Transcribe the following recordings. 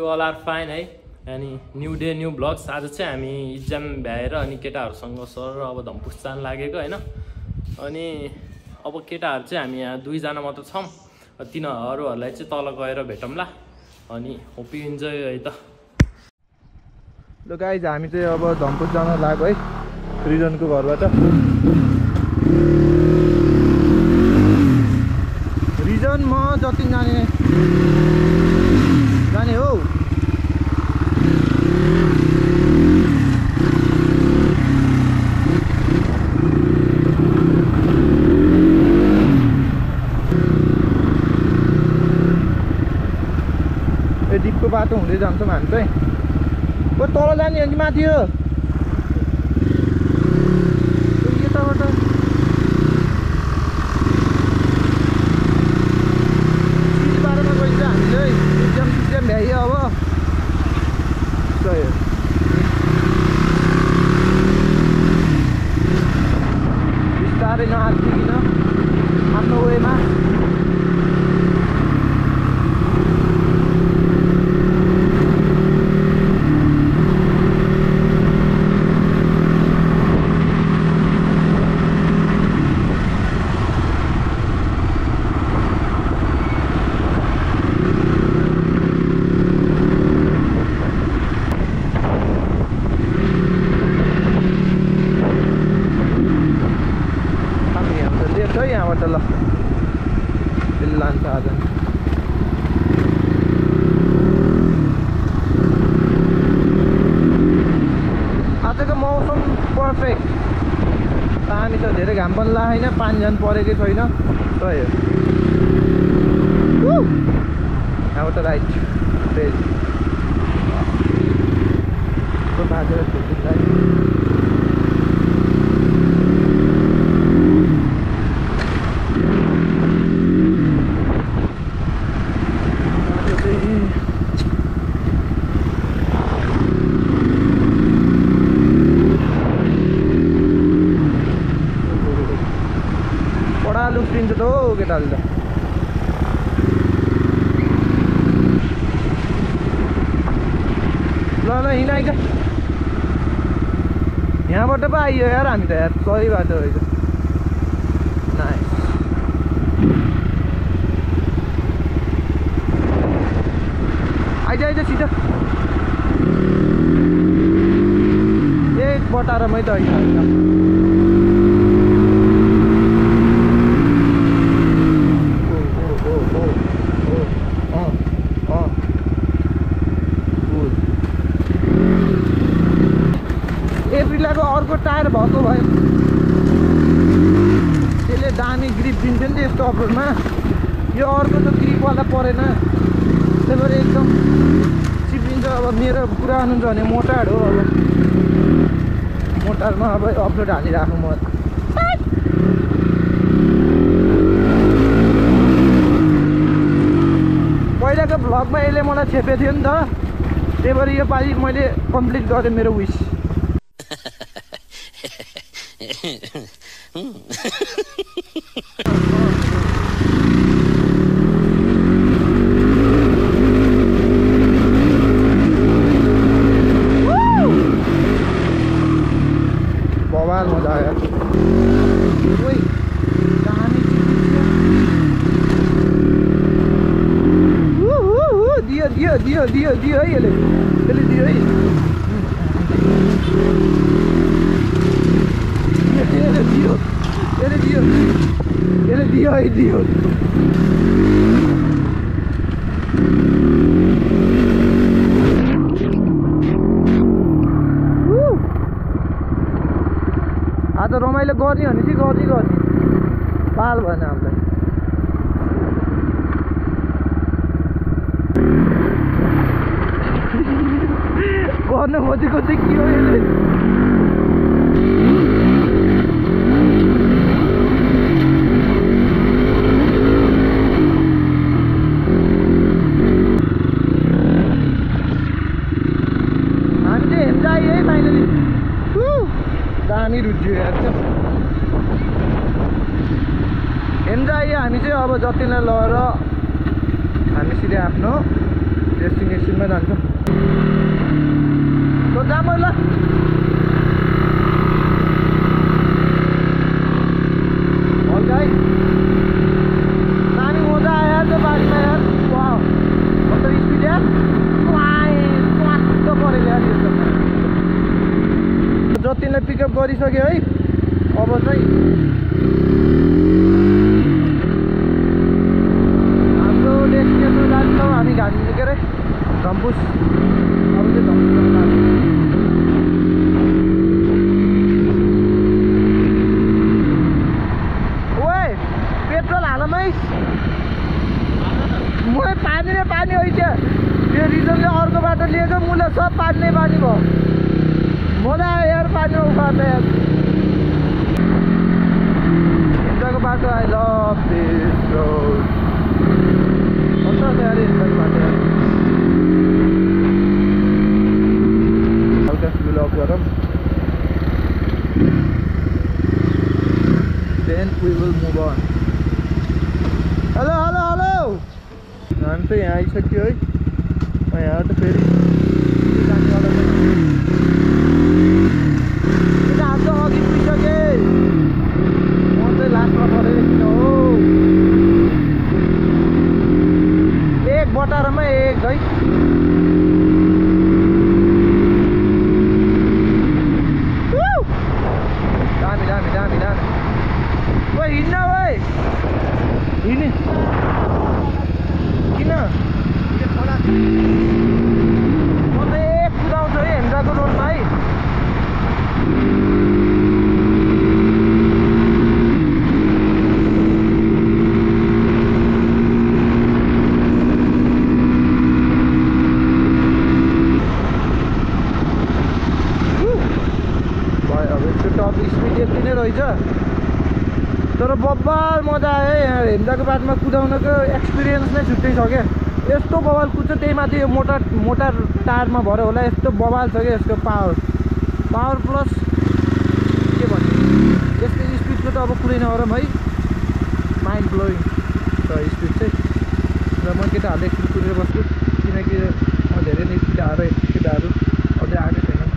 All are fine है। अनि new day new blogs. आज चाहिँ हामी इक्जाम भ्याएर अनि केटाहरूसँग सर अब धम्पुस जान लागेको होइन। अनि अब केटाहरू चाहिँ हामी यहाँ 2 जना मात्र छौँ। तिनीहरूलाई चाहिँ तल गएर भेटौँला। अनि होप यु इन्जोय है त। ल गाइज हामी चाहिँ अब धम्पुस जान लाग्यो है रिजनको घरबाट। रिजन म जति जाने हो। ए डिपको बाटो हुँदै जान्छौँ हामी चाहिँ। ओ तल जाने हो कि माथि हो? यताबाट बाटोमा गइन्छ हामीले इक्जाम भ्याइयो अब। बिस्तारै नआत्तिकिन आफ्नो वेमा। यहाँबाट ल त्यसले लान्छ आज। आजको मौसम पर्फेक्ट। पानी त धेरै घाम पनि लागेन, पानी झन् परेकै छैन। यहाँबाट राइट फेज बाजेर लुक्रिन्छ त हो केटाले त। ल हिँडाइज यहाँबाट पो आइयो यार हामी त यार सही बाटो रहेछ। नाइस। आइज छिटो। एक बटारमै त होइन। एप्रिलको अर्को टायर भएको भए त्यसले दामी ग्रिप दिन्छ नि त यस्तो अफरोडमा। यो अर्को त ग्रिपवाला परेन, त्यही भएर एकदम चिप्लिन्छ। अब मेरो कुरा हुनुहुन्छ भने मोटार हो। अब मोटारमा अब अफरोड हालिराख्नु म। पहिलाको भ्लगमा यसले मलाई छेपेको थियो नि त, त्यही भएर यो पालि मैले कम्प्लिट गरेँ मेरो विस। बवाल मजा आयो। दियो है यसले दियो है। दियो है दियो। आज रमाइलो गर्ने हो भने चाहिँ गर्ने पाल भएन हामीलाई। गर्न खोजेको चाहिँ के हो यसले? दामी रुझ्यो यार। हेर्नु चाहिँ हामी चाहिँ अब जतिलाई लगेर हामी सिधै आफ्नो डेस्टिनेसनमा जान्छौँ त जाम ल है नानी मजा आयो यार त्यो बारीमा यार वाह मतलब स्पिड यार स्वाट परेको यार यो जतिलाई पिकअप गरिसक्यो है अब चाहिँ हाम्रो डेस्टिनेसन जान्छौँ हामी के अरे धम्पुस अब चाहिँ धम्पुस ओए पेट्रोल हालमै म पानी नै पानी हो त्यो त्यो रिजनले अर्को बाटो लिएको मुला सब पानी नै पानी भयो मजा आयो यार पानीमा उखार्दा यार हिँड्दाको बाटो आई लभ दिस रोड कस्तो छ यार हिँड्दाको बाटो यार हल्का स्पिड अफ गरौँ then we will move on hello hello hello हामी चाहिँ यहाँ आइसक्यो है यहाँ त फेरि जानेवाला हाम्रो अघि पुगिसके म चाहिँ लास्टमा परेर किन हो एक बटारमा एक है दामी दामी दामी दामी ओ हिँड्न भाइ हिँड्ने किन म त एक कुदाउँछु है हेम्जाको रोडमा है तर बब्बाल मजा आयो है यहाँ हेम्जाको बाटोमा कुदाउनको एक्सपिरियन्स नै छुट्टै छ क्या यस्तो बवाल कुद्छ त्यही माथि यो मोटा टायरमा भएर होला यस्तो बवाल छ क्या यसको पावर प्लस के भन्ने यसको स्पिडको त अब कुरै नगरौँ है माइन्ड ब्लोइङ छ स्पिड चाहिँ र म केटाहरूले एकछिन कुदेर बस्छु किनकि म धेरै नै केटाहरू अझै आएकै छैन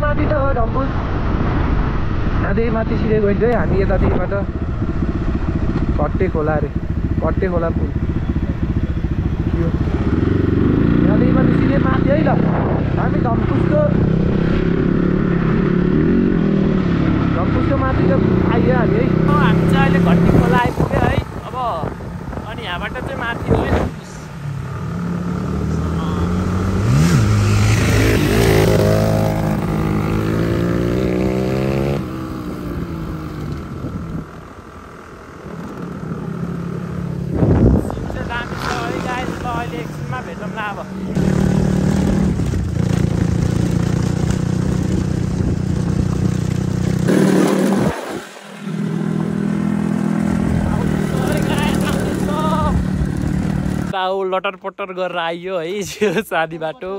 माथि त हो धम्पुस यहाँदेखि माथि सिधै गइन्छ है हामी यतादेखिबाट कट्टे खोला अरे कट्टे खोला पुल यहाँदेखि माथि सिधै माथि है ल हामी धम्पुसको माथि त आइयो हामी है हामी चाहिँ अहिले घट्टी खोला आइपुग्यो है अब अनि यहाँबाट चाहिँ माथि हो है धम्पुस भेटौँला अब बाउ लटर पटर गरेर आइयो है सादी बाटो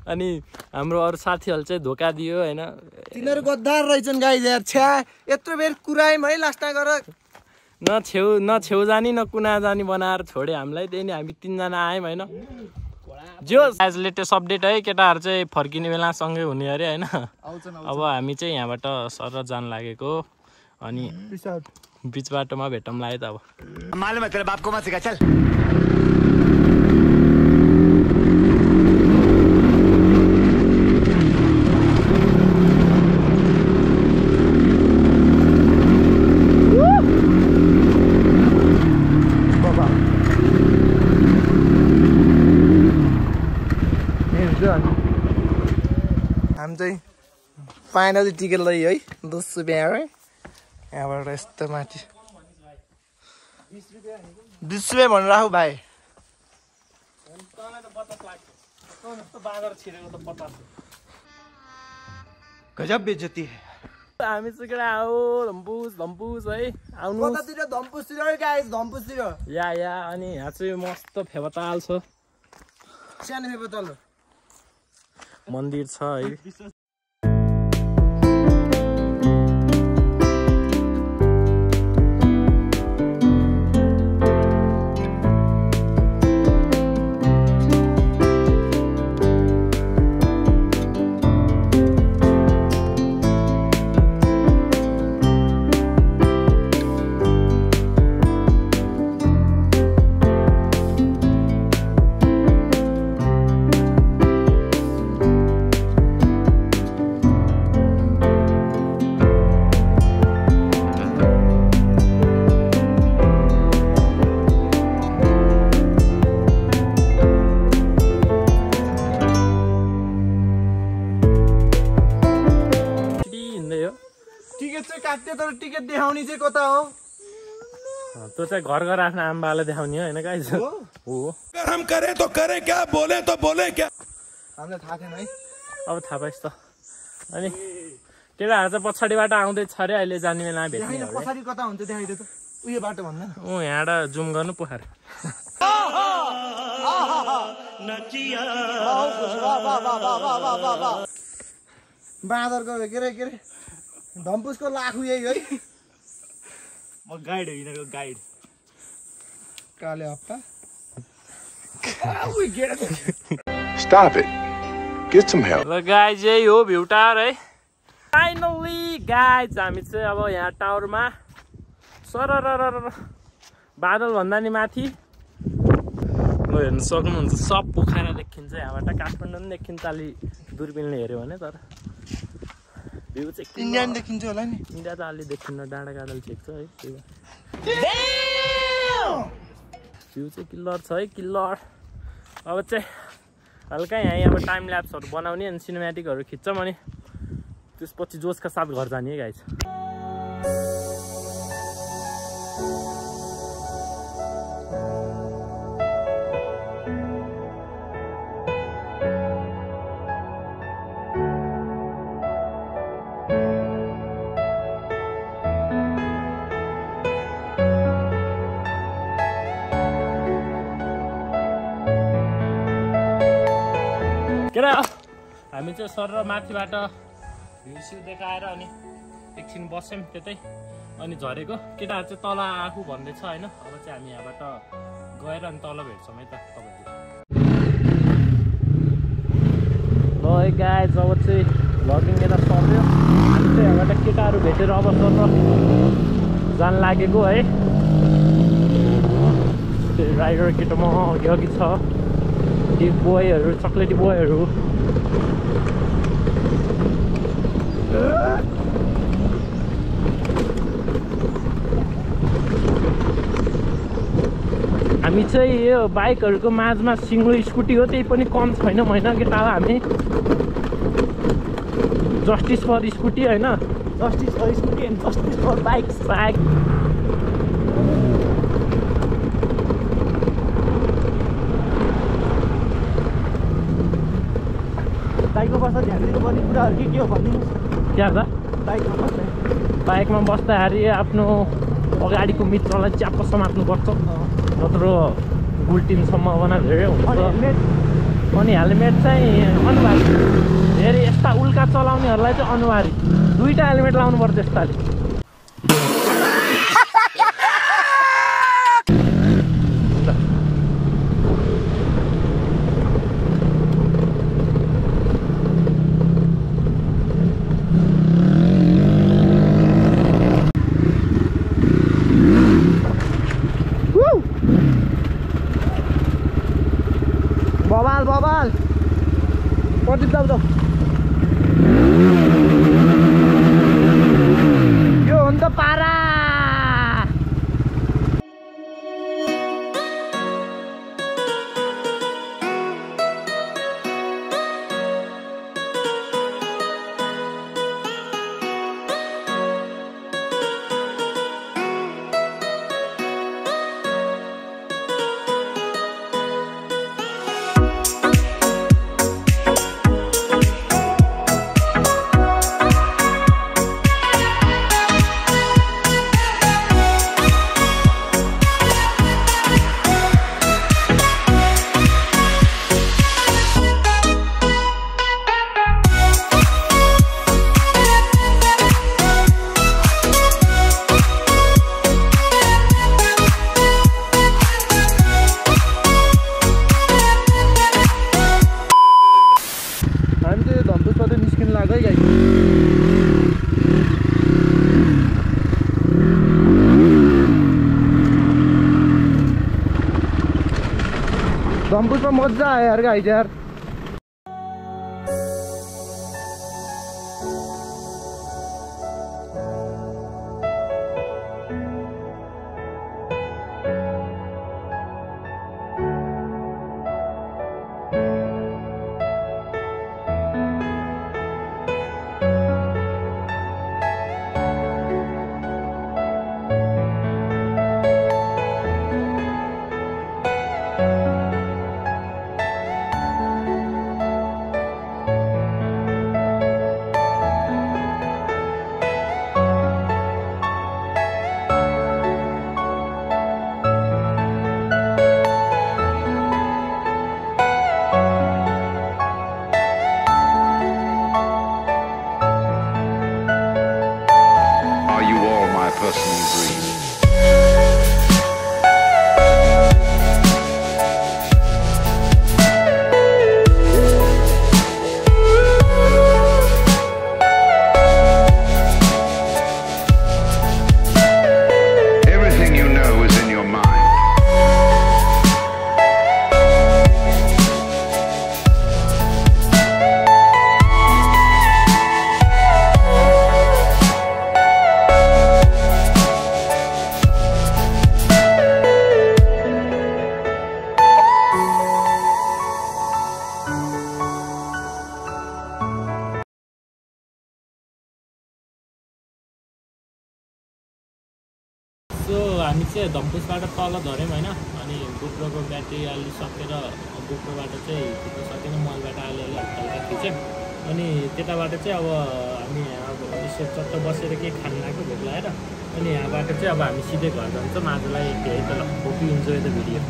अनि हाम्रो अरू साथीहरूले चाहिँ धोका दियो होइन तिनीहरू गद्दार रहेछन् गाइज यार छ्या यत्रो बेर कुरायौँ है लास्टमा गएर न छेउ जानी न कुना जानी बनाएर छोड्यो हामीलाई त्यही नि हामी तीनजना आयौँ होइन जो आज लेटेस्ट अपडेट है केटाहरू चाहिँ फर्किने बेला सँगै हुने अरे होइन अब हामी चाहिँ यहाँबाट सर जान लागेको अनि बिच बाटोमा भेटौँला है त अब फाइनली टिकट लै है 10 रुपियाँ है यहाँबाट यस्तो माथि 20 रुपियाँ भनेर राखु भाइ गजब बेइज्जती हामी चाहिँ आऊ धम्पुस है आउनु कतातिर धम्पुसतिर गाइस धम्पुसतिर या अनि यहाँ चाहिँ मस्त फेबताल छ सानो फेबताल मन्दिर छ है तर टिकट देखाउने चाहिँ कता हो त्यो चाहिँ घर घर आफ्नो आमाबाले देखाउने हो हैन गाइस हो हम करें तो करें क्या बोले तो बोले क्या हामीलाई थाहा थिएन है अब थाहा पाइस् त अनि केटाहरु चाहिँ पछाडिबाट आउँदै छ रे अहिले जाने बेला भेट्ने हो पछाडी कता हुन्छ देखाइदे त उयो बाटो भन्दैन ओ यहाँबाट जुम गर्नु पोखर बाँदरको के रे धम्पुसको लाखु यही है म गाइड हो यिनीहरुको गाइड काले हप्ता Stop it. Get some help. ल गाइज यही हो भ्यू टावर है फाइनली गाइज हामी चाहिँ अब यहाँ टावरमा सरर बादल भन्दा नि माथि ल हेर्न सक्नुहुन्छ सब पोखरा देखिन्छ यहाँबाट काठमाडौँ पनि देखिन्छ अलि दूरबिनले हेऱ्यो भने तर भ्यू चाहिँ इन्डियन देखिन्छ होला नि इन्डिया त अलि देखिन्न डाँडा काँडा चेक छ है भ्यू चाहिँ किल्लर छ है किल्लर अब चाहिँ हल्का यहाँ अब टाइम ल्याप्सहरू बनाउने अनि सिनेमेटिकहरू खिच्छौँ अनि त्यसपछि जोसका साथ घर जाने है गाइस हामी चाहिँ सर र माथिबाट भ्यू देखाएर अनि एकछिन बस्यौँ त्यतै अनि झरेको केटाहरू चाहिँ तल आफू भन्दैछ होइन अब चाहिँ हामी यहाँबाट गएर अनि तल भेट्छौँ है त तपाईँहरू ल गाइस अब चाहिँ भ्लगिङ यता सक्यो हामी चाहिँ यहाँबाट केटाहरू भेटेर अब सर जान लागेको है राइडर केटोमा अघि छ ती बोयहरू चक्लेटी बोयहरू हामी चाहिँ यो बाइकहरूको माझमा सिङ्गो स्कुटी हो त्यही पनि कम छैन महिना केटा हामी जस्टिस फर स्कुटी होइन justice for scooty and justice for bikes bike बाइकमा बस्दा ध्यान दिनुपर्ने कुराहरू के हो भनिदिनुहोस् क्या त बाइकमा बस्दाखेरि आफ्नो अगाडिको मित्रलाई च्याप्प समात्नुपर्छ नत्र गुल्टिने सम्भावना धेरै हुन्छ अनि हेलमेट चाहिँ अनिवार्य धेरै यस्ता उल्का चलाउनेहरूलाई चाहिँ अनिवार्य दुईटा हेलमेट लाउनुपर्छ यस्ताले बबाल प्रदीप दाउ धम्पुसमा मजा आयो यार गाइज यार। हामी चाहिँ धम्पुसबाट तल झऱ्यौँ होइन। अनि गोप्रोको ब्याट्री अलि सकेर गोप्रोबाट चाहिँ खिच्न सकेन, मोबाइलबाट अलिअलि हल्का खिच्यौँ। अनि त्यताबाट चाहिँ अब हामी अब यसो चट्ट बसेर केही खान लाग्यो भोक लागेर। अनि यहाँबाट चाहिँ अब हामी सिधै घर जान्छौँ आजलाई। त्यही त ल, hope you enjoy the video.